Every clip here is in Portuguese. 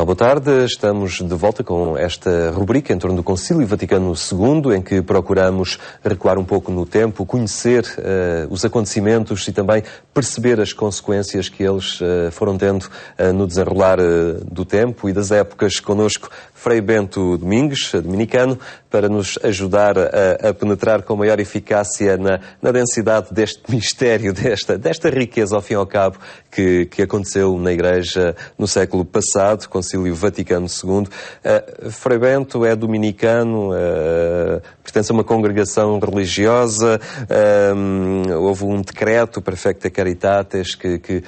Olá, boa tarde. Estamos de volta com esta rubrica em torno do Concílio Vaticano II, em que procuramos recuar um pouco no tempo, conhecer os acontecimentos e também perceber as consequências que eles foram tendo no desenrolar do tempo e das épocas. Connosco, Frei Bento Domingues, dominicano, para nos ajudar a penetrar com maior eficácia na densidade deste mistério, desta riqueza, ao fim e ao cabo, que aconteceu na Igreja no século passado, Concílio Vaticano II. Frei Bento é dominicano, pertence a uma congregação religiosa, houve um decreto, Perfecta Caritatis, que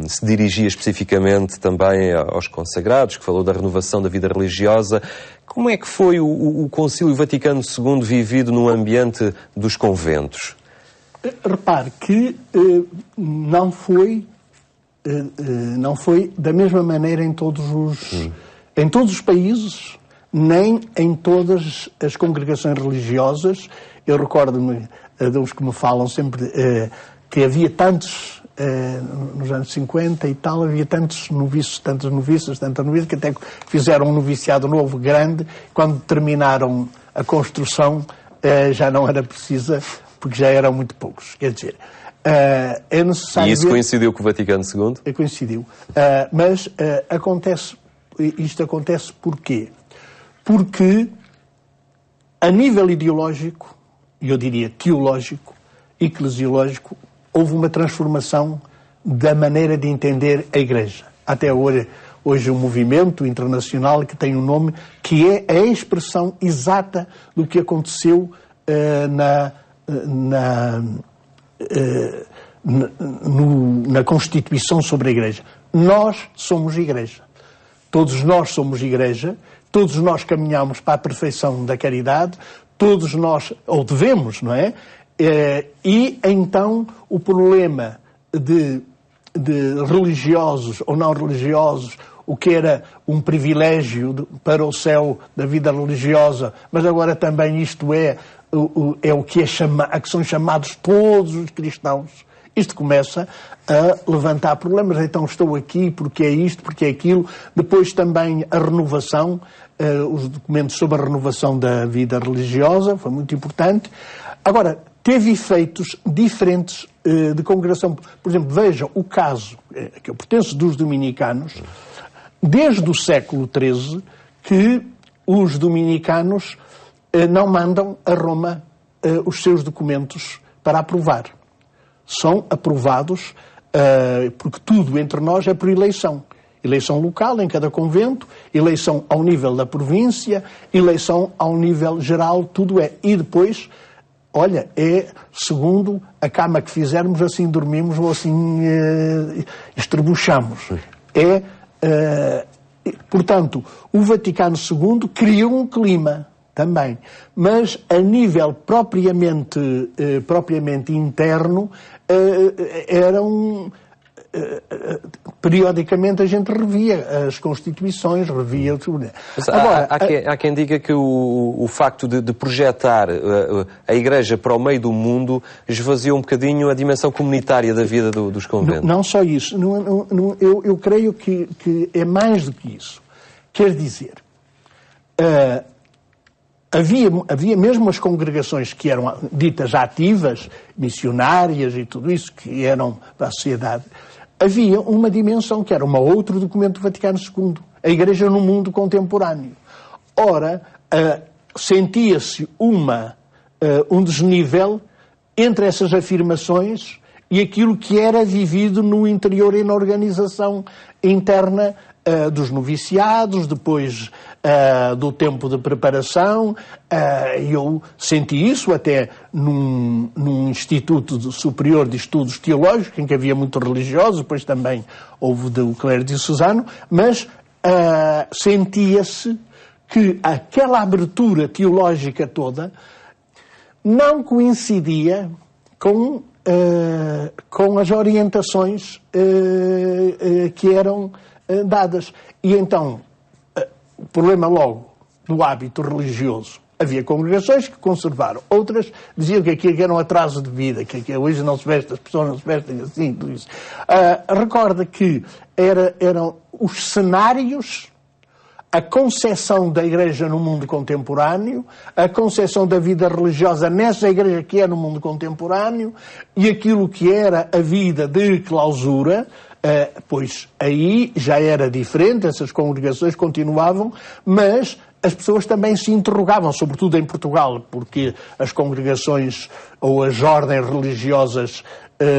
se dirigia especificamente também aos consagrados, que falou da renovação da vida religiosa. Como é que foi o Concílio Vaticano II vivido no ambiente dos conventos? Repare que não foi da mesma maneira em todos os países, nem em todas as congregações religiosas. Eu recordo-me dos que me falam sempre que havia tantos, nos anos 50 e tal, havia tantos noviços, tantas noviças, que até fizeram um noviciado novo, grande. Quando terminaram a construção, já não era precisa, porque já eram muito poucos. Quer dizer, é necessário... E isso coincidiu com o Vaticano II? Coincidiu. Mas isto acontece porquê? Porque, a nível ideológico, e eu diria teológico, eclesiológico, houve uma transformação da maneira de entender a Igreja. Até hoje um movimento internacional que tem um nome que é a expressão exata do que aconteceu na Constituição sobre a Igreja. Nós somos Igreja. Todos nós somos Igreja, todos nós caminhamos para a perfeição da caridade, todos nós, ou devemos, não é? E então o problema de religiosos ou não religiosos, o que era um privilégio para o céu da vida religiosa, mas agora também isto é o que são chamados todos os cristãos. Isto começa a levantar problemas. Então estou aqui porque é isto, porque é aquilo. Depois também a renovação, os documentos sobre a renovação da vida religiosa, foi muito importante. Agora, teve efeitos diferentes de congregação. Por exemplo, veja o caso, que eu pertenço dos dominicanos, desde o século XIII, que os dominicanos não mandam a Roma os seus documentos para aprovar. São aprovados, porque tudo entre nós é por eleição. Eleição local em cada convento, eleição ao nível da província, eleição ao nível geral, tudo é. E depois, olha, é segundo a cama que fizermos, assim dormimos ou assim estrebuchamos. Portanto, o Vaticano II criou um clima também, mas a nível propriamente interno, periodicamente a gente revia as constituições, revia tudo. Agora, há quem diga que o facto de projetar a Igreja para o meio do mundo esvaziou um bocadinho a dimensão comunitária da vida dos conventos. Não só isso. Eu creio que é mais do que isso. Quer dizer, havia mesmo as congregações que eram ditas ativas, missionárias e tudo isso, que eram para a sociedade. Havia uma dimensão que era um outro documento do Vaticano II, a Igreja no mundo contemporâneo. Ora, sentia-se um desnível entre essas afirmações e aquilo que era vivido no interior e na organização interna dos noviciados, depois do tempo de preparação. Eu senti isso até num Instituto Superior de Estudos Teológicos, em que havia muitos religiosos, depois também houve do clero diocesano, mas sentia-se que aquela abertura teológica toda não coincidia com as orientações que eram dadas. E então, o problema logo do hábito religioso Havia congregações que conservaram. Outras diziam que aquilo era um atraso de vida, que hoje não se veste, as pessoas não se vestem assim, tudo isso. Recorda que eram os cenários, a concepção da Igreja no mundo contemporâneo, a concepção da vida religiosa nessa Igreja que é no mundo contemporâneo e aquilo que era a vida de clausura, pois aí já era diferente, essas congregações continuavam, mas as pessoas também se interrogavam, sobretudo em Portugal, porque as congregações ou as ordens religiosas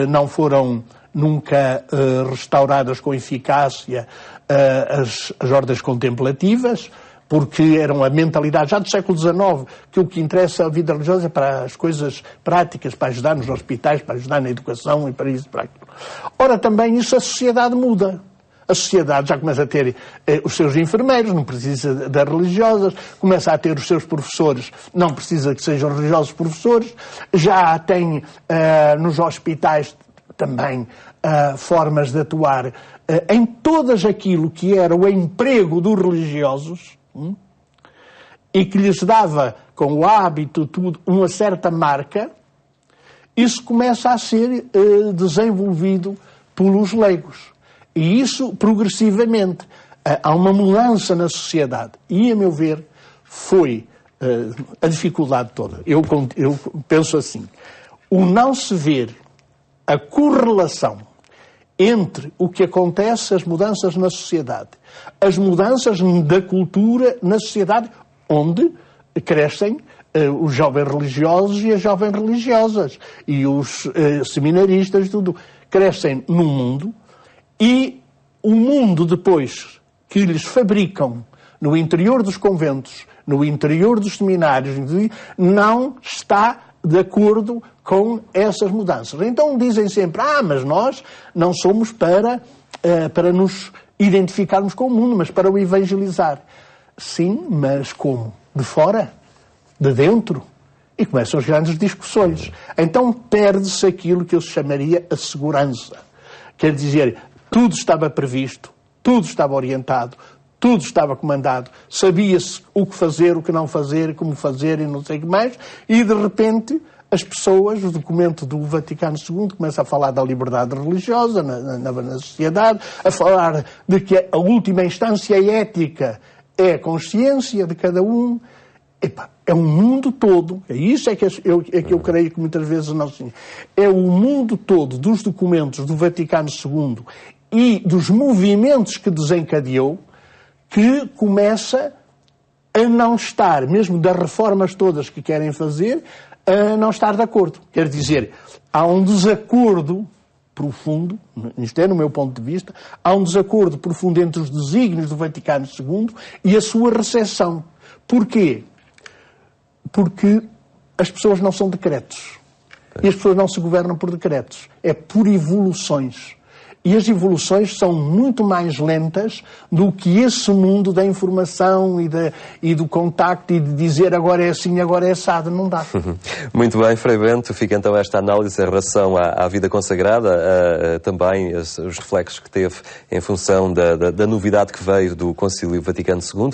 não foram nunca restauradas com eficácia, as ordens contemplativas, porque eram a mentalidade já do século XIX, que o que interessa a vida religiosa é para as coisas práticas, para ajudar nos hospitais, para ajudar na educação e para isso, para aquilo. Ora, também isso a sociedade muda. A sociedade já começa a ter os seus enfermeiros, não precisa das religiosas, começa a ter os seus professores, não precisa que sejam religiosos professores, já tem nos hospitais também formas de atuar em todas aquilo que era o emprego dos religiosos e que lhes dava, com o hábito, tudo, uma certa marca. Isso começa a ser desenvolvido pelos leigos. E isso, progressivamente, há uma mudança na sociedade. E, a meu ver, foi a dificuldade toda. Eu penso assim, o não se ver a correlação entre o que acontece, as mudanças na sociedade, as mudanças da cultura na sociedade, onde crescem os jovens religiosos e as jovens religiosas, e os seminaristas, tudo, crescem num mundo, e o mundo depois que lhes fabricam no interior dos conventos, no interior dos seminários, não está de acordo com essas mudanças. Então dizem sempre, mas nós não somos para nos identificarmos com o mundo, mas para o evangelizar. Sim, mas como? De fora? De dentro? E começam as grandes discussões. Então perde-se aquilo que eu chamaria a segurança. Quer dizer, tudo estava previsto, tudo estava orientado, tudo estava comandado, sabia-se o que fazer, o que não fazer, como fazer e não sei o que mais, e de repente as pessoas, o documento do Vaticano II começa a falar da liberdade religiosa na sociedade, a falar de que a última instância ética é a consciência de cada um. É um mundo todo, isso é que eu creio que muitas vezes não se... É o mundo todo dos documentos do Vaticano II e dos movimentos que desencadeou que começa a não estar, mesmo das reformas todas que querem fazer, a não estar de acordo. Quer dizer, há um desacordo profundo, isto é no meu ponto de vista, há um desacordo profundo entre os desígnios do Vaticano II e a sua recepção. Porquê? Porque as pessoas não são decretos. E as pessoas não se governam por decretos. É por evoluções. E as evoluções são muito mais lentas do que esse mundo da informação e do contacto e de dizer agora é assim, agora é assado. Não dá. Muito bem, Frei Bento. Fica então esta análise em relação à vida consagrada, também os reflexos que teve em função da novidade que veio do Concílio Vaticano II.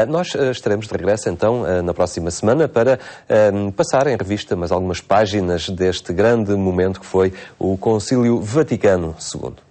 Nós estaremos de regresso então na próxima semana para passar em revista mais algumas páginas deste grande momento que foi o Concílio Vaticano II.